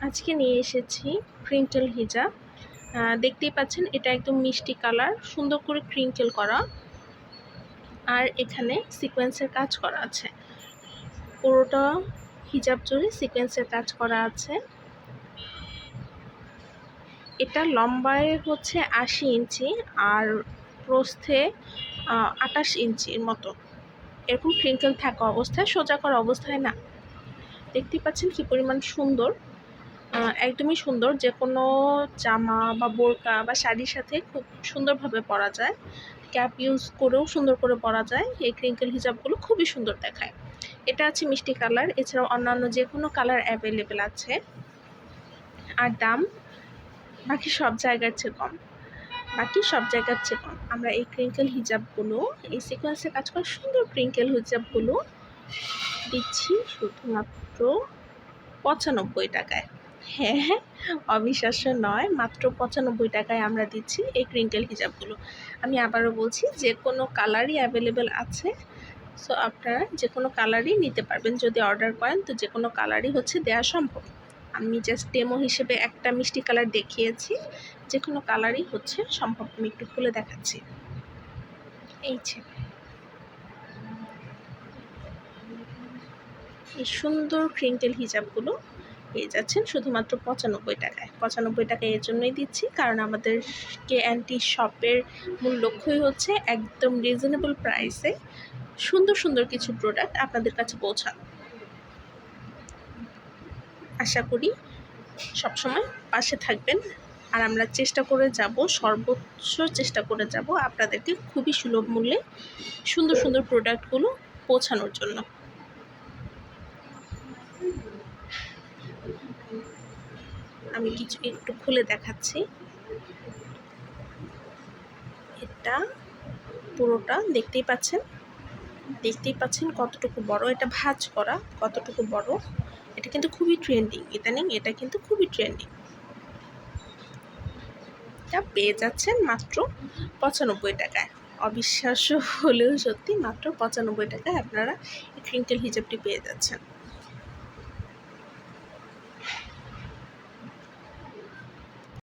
আজকে নিয়ে এসেছি ক্রিঙ্কেল হিজাব। দেখতেই পাচ্ছেন এটা একদম মিষ্টি কালার, সুন্দর করে ক্রিঙ্কেল করা, আর এখানে সিকোয়েন্সের কাজ করা আছে। পুরোটা হিজাব জুড়ে সিকোয়েন্সের কাজ করা আছে। এটা লম্বায় হচ্ছে ৮০ ইঞ্চি আর প্রস্থে ২৮ ইঞ্চির মতো। এরকম ক্রিঙ্কেল থাকা অবস্থায়, সোজা করা অবস্থায় না। দেখতেই পাচ্ছেন কি পরিমাণ সুন্দর, একদমই সুন্দর। যে কোনো জামা বা বোরকা বা শাড়ির সাথে খুব সুন্দরভাবে পরা যায়। ক্যাপ ইউজ করেও সুন্দর করে পরা যায়। এই ক্রিঙ্কেল হিজাবগুলো খুবই সুন্দর দেখায়। এটা আছে মিষ্টি কালার, এছাড়াও অন্যান্য যে কোনো কালার অ্যাভেলেবেল আছে। আর দাম বাকি সব জায়গার চেয়ে কম। আমরা এই ক্রিঙ্কেল হিজাবগুলো, এই সিকোয়েন্সে কাজ করা সুন্দর ক্রিঙ্কেল হিজাবগুলো দিচ্ছি শুধুমাত্র ৯৫ টাকায়। হ্যাঁ, অবিশ্বাস্য নয়, মাত্র ৯৫ টাকায় আমরা দিচ্ছি এই ক্রিঙ্কেল হিজাবগুলো। আমি আবারও বলছি, যে কোনো কালারই অ্যাভেলেবেল আছে। সো আপনারা যে কোনো কালারই নিতে পারবেন। যদি অর্ডার করেন তো যে কোনো কালারই হচ্ছে দেওয়া সম্ভব। আমি জাস্ট ডেমো হিসেবে একটা মিষ্টি কালার দেখিয়েছি, যে কোনো কালারই হচ্ছে সম্ভব। আমি একটু খুলে দেখাচ্ছি। এই সুন্দর ক্রিঙ্কেল হিজাবগুলো পেয়ে যাচ্ছেন শুধুমাত্র ৯৫ টাকায়। ৯৫ টাকায় এর জন্যই দিচ্ছি, কারণ আমাদেরকে অ্যান্টি শপের মূল লক্ষ্যই হচ্ছে একদম রিজনেবল প্রাইসে সুন্দর সুন্দর কিছু প্রোডাক্ট আপনাদের কাছে পৌঁছানো। আশা করি সবসময় পাশে থাকবেন, আর আমরা চেষ্টা করে যাব, সর্বোচ্চ চেষ্টা করে যাব আপনাদেরকে খুবই সুলভ মূল্যে সুন্দর সুন্দর প্রোডাক্টগুলো পৌঁছানোর জন্য। আমি কিছু একটু খুলে দেখাচ্ছি। এটা পুরোটা দেখতেই পাচ্ছেন কতটুকু বড়, এটা ভাঁজ করা কতটুকু বড়। এটা কিন্তু খুবই ট্রেন্ডিং, এটা কিন্তু খুবই ট্রেন্ডিং। এটা পেয়ে যাচ্ছেন মাত্র ৯৫ টাকায়। অবিশ্বাস্য হলেও সত্যি, মাত্র ৯৫ টাকায় আপনারা এই ক্রিঙ্কেল হিজাবটি পেয়ে যাচ্ছেন।